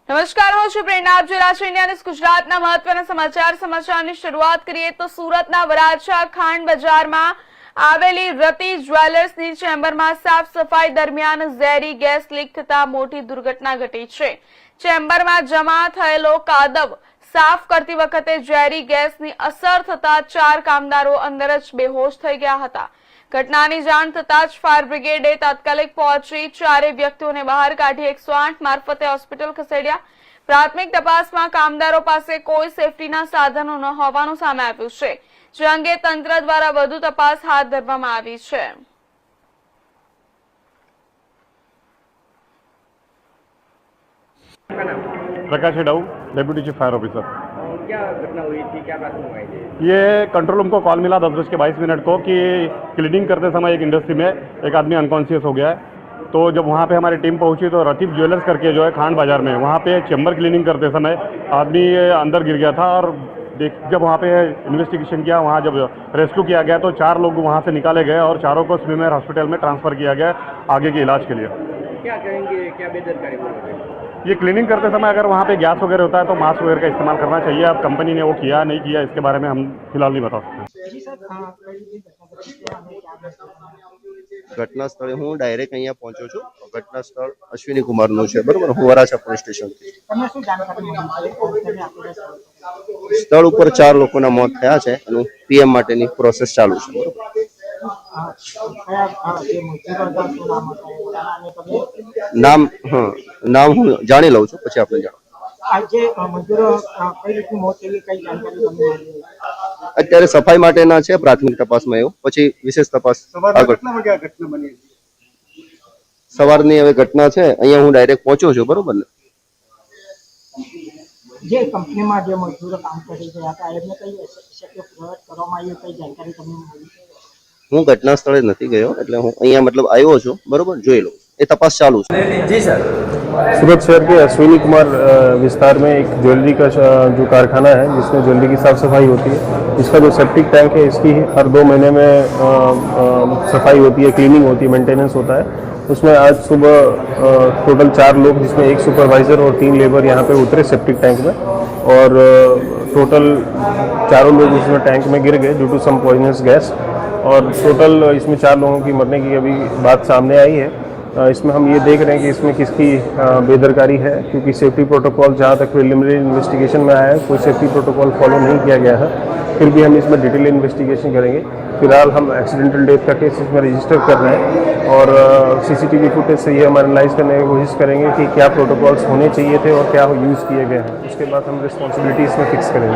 નમસ્કાર, હું છું પ્રેરણા. આપ જોઈ રહ્યા છો ઇન્ડિયા ન્યૂઝ ગુજરાતના મહત્વના સમાચારની શરૂઆત કરીએ તો સુરતના વરાછા ખાંડ બજારમાં આવેલી રતિ જ્વેલર્સની ચેમ્બરમાં સાફ સફાઈ દરમિયાન ઝેરી ગેસ લીક થતા મોટી દુર્ઘટના ઘટી છે. ચેમ્બરમાં જમા થયેલો કાદવ સાફ કરતી વખતે ઝેરી ગેસની અસર થતા 4 કામદારો અંદર જ બેહોશ થઈ ગયા હતા. ઘટનાની જાણ થતાં જ ફાયર બ્રિગેડે તાત્કાલિક પહોંચી 4 વ્યક્તિઓને બહાર કાઢી 108 મારફતે હોસ્પિટલ ખસેડ્યા. પ્રાથમિક તપાસમાં કામદારો પાસે કોઈ સેફટીના સાધનો ન હોવાનું સામે આવ્યું છે, જે અંગે તંત્ર દ્વારા વધુ તપાસ હાથ ધરવામાં આવી છે. Prakash Hedau, deputy chief fire officer. क्या घटना हुई थी, क्या प्राथमिक हुई थी? ये कंट्रोल रूम को कॉल मिला 10:22 को कि क्लीनिंग करते समय एक इंडस्ट्री में एक आदमी अनकॉन्शियस हो गया है। तो जब वहाँ पे हमारी टीम पहुँची तो रतीब ज्वेलर्स करके जो है खांड बाजार में, वहाँ पे चेम्बर क्लीनिंग करते समय आदमी अंदर गिर गया था और जब वहाँ पे इन्वेस्टिगेशन किया, वहाँ जब रेस्क्यू किया गया तो 4 लोग वहाँ से निकाले गए और 4 को स्विमेर हॉस्पिटल में ट्रांसफ़र किया गया आगे के इलाज के लिए। क्या कहेंगे, क्या बेदरकारी बोलोगे? ये क्लीनिंग करते समय अगर वहाँ पे गैस वगैरह होता है तो मास्क वगैरह का इस्तेमाल करना चाहिए। अब कंपनी ने वो किया नहीं किया इसके बारे में हम फिलहाल नहीं बता सकते। घटना स्थळे हूँ डायरेक्ट अहींया पहोंच्यो छुं। घटना स्थळ अश्विनी कुमारनुं छे, बरोबर। हूँ वराछा पोलीस स्टेशन स्थळ उपर 4 लोकोना मोत थया छे अने पीएम माटेनी प्रोसेस चालू छे, बरोबर। नाम नाम हूँ जाणी लઉં છું, પછી આપણે જાણો। અત્યારે સફાઈ માટેના છે પ્રાથમિક તપાસમાં, એવું પછી વિશેષ તપાસ આગળ। સવારની હવે ઘટના છે, અહીંયા હું ડાયરેક્ટ પહોંચ્યો છું, બરોબર ને। જે કંપનીમાં જે મજૂરો કામ કરી રહ્યા હતા એમને કઈ શક્ય પ્રયાસ કરવામાં આવ્યો, કઈ જાણકારી તમને મળી? હું ઘટના સ્થળે નથી ગયો, એટલે હું અહીંયા मतलब આવ્યો છું, બરોબર, જોઈ લઉં, એ તપાસ ચાલુ છે। जी सर। सूरत शहर के अश्विनी कुमार विस्तार में एक ज्वेलरी का जो कारखाना है जिसमें ज्वेलरी की साफ़ सफाई होती है, इसका जो सेप्टिक टैंक है इसकी हर 2 महीने में सफाई होती है, क्लीनिंग होती है, मेंटेनेंस होता है। उसमें आज सुबह टोटल 4 लोग जिसमें 1 सुपरवाइज़र और 3 लेबर यहाँ पे उतरे सेप्टिक टैंक में, और टोटल 4 लोग उसमें टैंक में गिर गए due to some poisonous gas, और टोटल इसमें 4 लोगों की मरने की अभी बात सामने आई है। इसमें हम ये देख रहे हैं कि इसमें किसकी बेदरकारी है, क्योंकि सेफ्टी प्रोटोकॉल जहाँ तक प्रिलिमिनरी इन्वेस्टिगेशन में आया है कोई सेफ्टी प्रोटोकॉल फॉलो नहीं किया गया है। फिर भी हम इसमें डिटेल इन्वेस्टिगेशन करेंगे। फिलहाल हम एक्सीडेंटल डेथ का केस इसमें रजिस्टर कर रहे हैं और सीसीटीवी फुटेज से ये हम एनालाइज करने की कोशिश करेंगे कि क्या प्रोटोकॉल्स होने चाहिए थे और क्या यूज़ किए गए हैं। उसके बाद हम रिस्पॉन्सिबिलिटी इसमें फिक्स करेंगे।